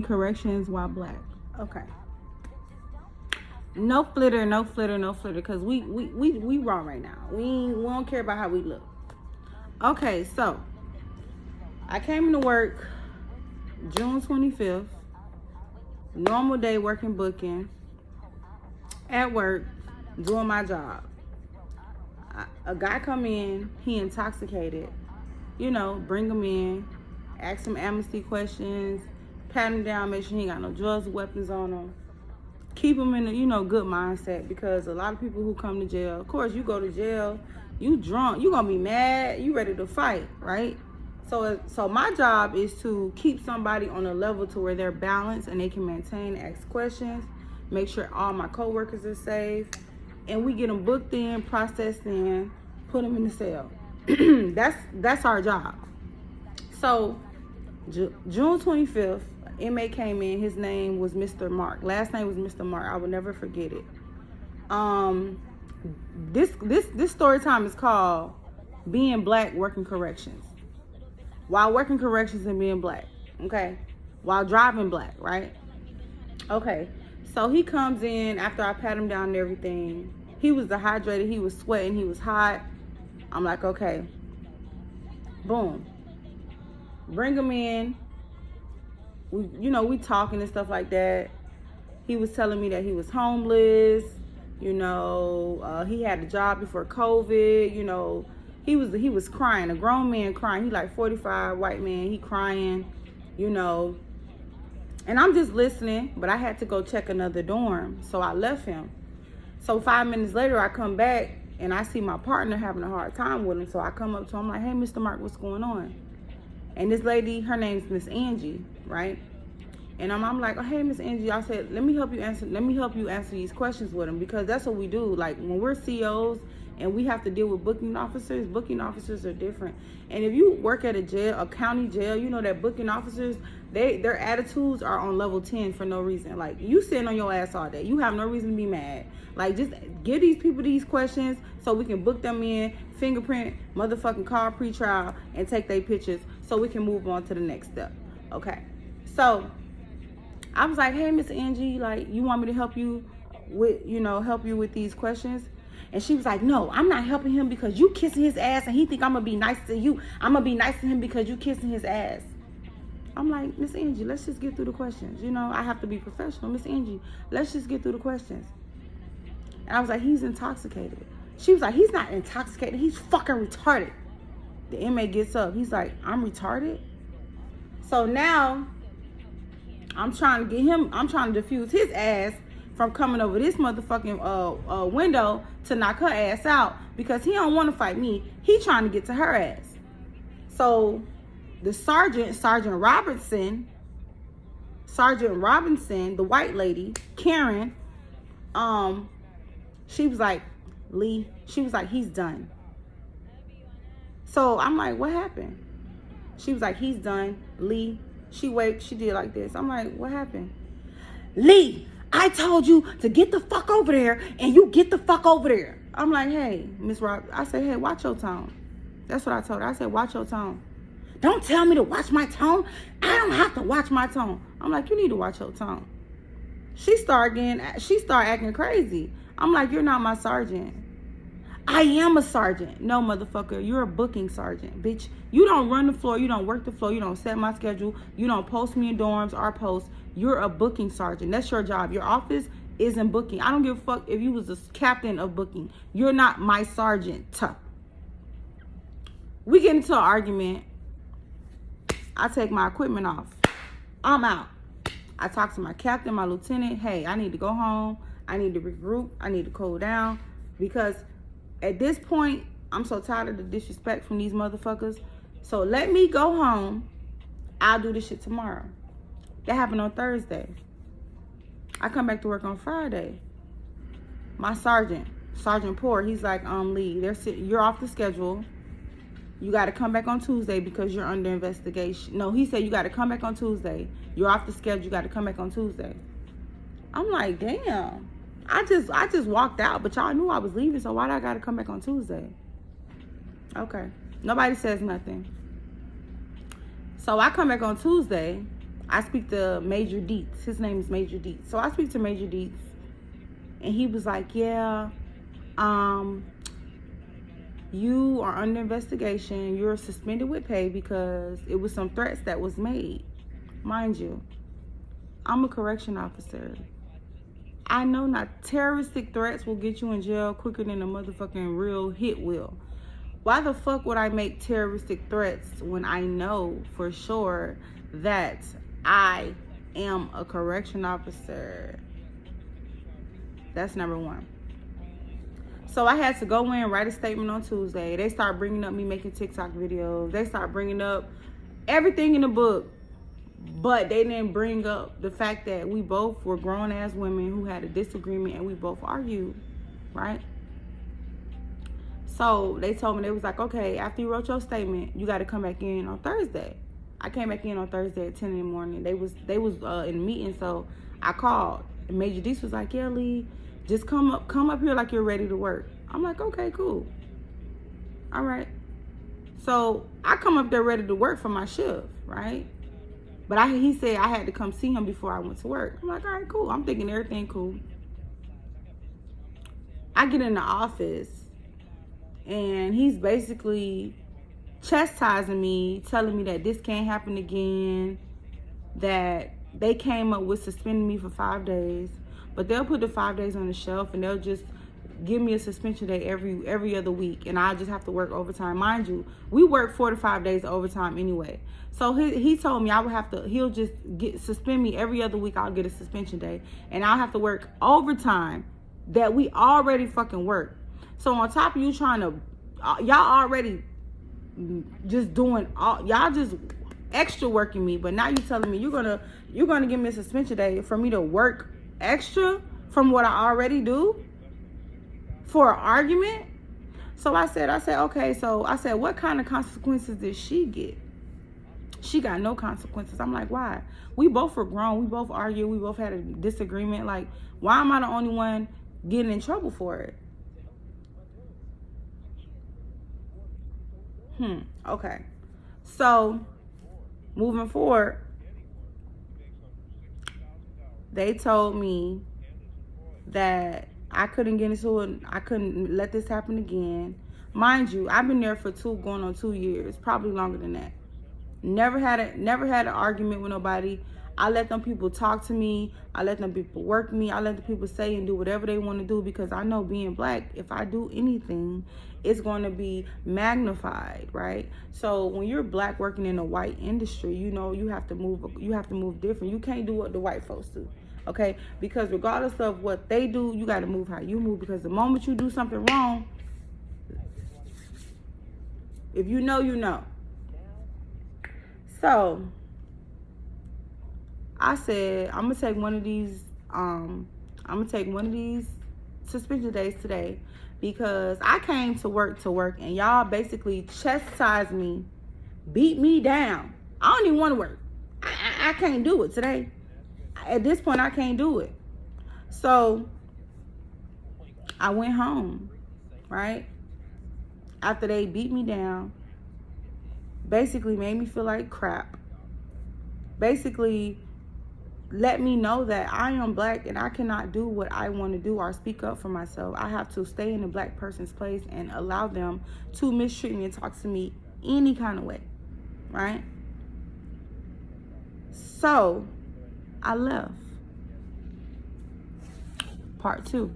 corrections while black. Okay. No flitter, no flitter, no flitter, because we raw right now. We don't care about how we look. Okay, so I came into work June 25th. Normal day, working, booking. At work, doing my job. A guy come in, he intoxicated. You know, bring him in, ask him amnesty questions, pat him down, make sure he ain't got no drugs or weapons on him. Keep him in a, good mindset, because a lot of people who come to jail, of course, you go to jail, you drunk, you gonna be mad, you ready to fight, right? So my job is to keep somebody on a level to where they're balanced and they can maintain, ask questions, make sure all my coworkers are safe, and we get them booked in, processed in, put them in the cell. That's our job. So June 25th, an inmate came in. His name was Mr. Mark. Last name was Mr. Mark. I will never forget it. This story time is called Being Black Working Corrections. While working corrections and being black, okay? While driving black, right? Okay. So he comes in after I pat him down and everything. He was dehydrated. He was sweating. He was hot. I'm like, okay. Boom. Bring him in. We talking and stuff like that. He was telling me that he was homeless. He had a job before COVID. He was crying. A grown man crying. He like 45, white man. He crying. And I'm just listening, but I had to go check another dorm, so I left him. So 5 minutes later, I come back, and I see my partner having a hard time with him, so I come up to him like, hey, Mr. Mark, what's going on? And this lady, her name's Miss Angie, right? And I'm like, oh, hey, Miss Angie, I said, let me help you answer these questions with him, because that's what we do. Like, when we're COs and we have to deal with booking officers are different. And if you work at a county jail, you know that booking officers, their attitudes are on level 10 for no reason. Like, you sitting on your ass all day. You have no reason to be mad. Like, just give these people these questions so we can book them in, fingerprint, motherfucking call pretrial, and take their pictures so we can move on to the next step. Okay. So I was like, hey, Miss Angie, like, you want me to help you with these questions? And she was like, no, I'm not helping him because you kissing his ass and he think I'm going to be nice to you. I'm going to be nice to him because you kissing his ass. I'm like, Miss Angie, let's just get through the questions. I have to be professional. Miss Angie, let's just get through the questions. And I was like, he's intoxicated. She was like, he's not intoxicated. He's fucking retarded. The inmate gets up. He's like, I'm retarded? So now I'm trying to diffuse his ass from coming over this motherfucking window to knock her ass out, because he don't want to fight me. He trying to get to her ass. So the Sergeant Robinson, the white lady, Karen, she was like, Lee, he's done. So I'm like, what happened? She was like, he's done. Lee, she did like this. I'm like, what happened? Lee, I told you to get the fuck over there, and you get the fuck over there. I'm like, hey, Miss Rob, I said, hey, watch your tone. That's what I told her. I said, watch your tone. Don't tell me to watch my tone. I don't have to watch my tone. I'm like, you need to watch your tone. She started acting crazy. I'm like, you're not my sergeant. I am a sergeant. No, motherfucker, you're a booking sergeant, bitch. You don't run the floor. You don't work the floor. You don't set my schedule. You don't post me in dorms or posts. You're a booking sergeant. That's your job. Your office isn't booking. I don't give a fuck if you was a captain of booking. You're not my sergeant. We get into an argument. I take my equipment off. I'm out. I talk to my captain, my lieutenant. Hey, I need to go home. I need to regroup. I need to cool down, because at this point, I'm so tired of the disrespect from these motherfuckers. So let me go home. I'll do this shit tomorrow. That happened on Thursday. I come back to work on Friday. My Sergeant Poor, he's like, Lee, you're off the schedule. You got to come back on Tuesday because you're under investigation. No, he said you got to come back on Tuesday. You're off the schedule. You got to come back on Tuesday. I'm like, damn. I just walked out, but y'all knew I was leaving, so why do I got to come back on Tuesday? Okay. Nobody says nothing. So I come back on Tuesday. I speak to Major Dietz. His name is Major Dietz. So I speak to Major Dietz, and he was like, yeah, you are under investigation. You're suspended with pay because it was some threats that was made. Mind you, I'm a correction officer. I know not terroristic threats will get you in jail quicker than a motherfucking real hit will. Why the fuck would I make terroristic threats when I know for sure that I am a correction officer? That's number one. So I had to go in, write a statement on Tuesday. They start bringing up me making TikTok videos. They start bringing up everything in the book. But they didn't bring up the fact that we both were grown-ass women who had a disagreement and we both argued, right? So they told me, they was like, okay, after you wrote your statement, you got to come back in on Thursday. I came back in on Thursday at 10 in the morning. They was in a meeting, so I called. And Major Dees was like, yeah, Lee, just come up here like you're ready to work. I'm like, okay, cool. All right. So I come up there ready to work for my shift, right? But he said I had to come see him before I went to work. I'm like, all right, cool. I'm thinking everything cool. I get in the office, and he's basically chastising me, telling me that this can't happen again, that they came up with suspending me for 5 days, but they'll put the 5 days on the shelf, and they'll just give me a suspension day every other week, and I just have to work overtime. Mind you, we work 4 to 5 days of overtime anyway. So he told me I would have to, he'll just suspend me every other week. I'll get a suspension day, and I'll have to work overtime that we already fucking work. So on top of you trying to, y'all already just doing y'all just extra working me, but now you telling me you're gonna give me a suspension day for me to work extra from what I already do for an argument. So I said, okay. So I said, what kind of consequences did she get? She got no consequences. I'm like, why? We both were grown. We both argued. We both had a disagreement. Like, why am I the only one getting in trouble for it? Okay. So moving forward, they told me that I couldn't get into it. I couldn't let this happen again. Mind you, I've been there for going on 2 years, probably longer than that. Never had an argument with nobody. I let them people talk to me. I let them people work me. I let the people say and do whatever they want to do, because I know being black, if I do anything, it's going to be magnified, right? So when you're black working in a white industry, you know you have to move different. You can't do what the white folks do. Okay, because regardless of what they do, you got to move how you move, because the moment you do something wrong, if you know, you know. So I said, I'm gonna take one of these suspension days today, because I came to work and y'all basically chastised me, beat me down. I don't even want to work. I can't do it today. At this point, I can't do it. So I went home, right? After they beat me down, basically made me feel like crap. Basically let me know that I am black and I cannot do what I want to do or speak up for myself. I have to stay in a black person's place and allow them to mistreat me and talk to me any kind of way, right? So I left. Part 2.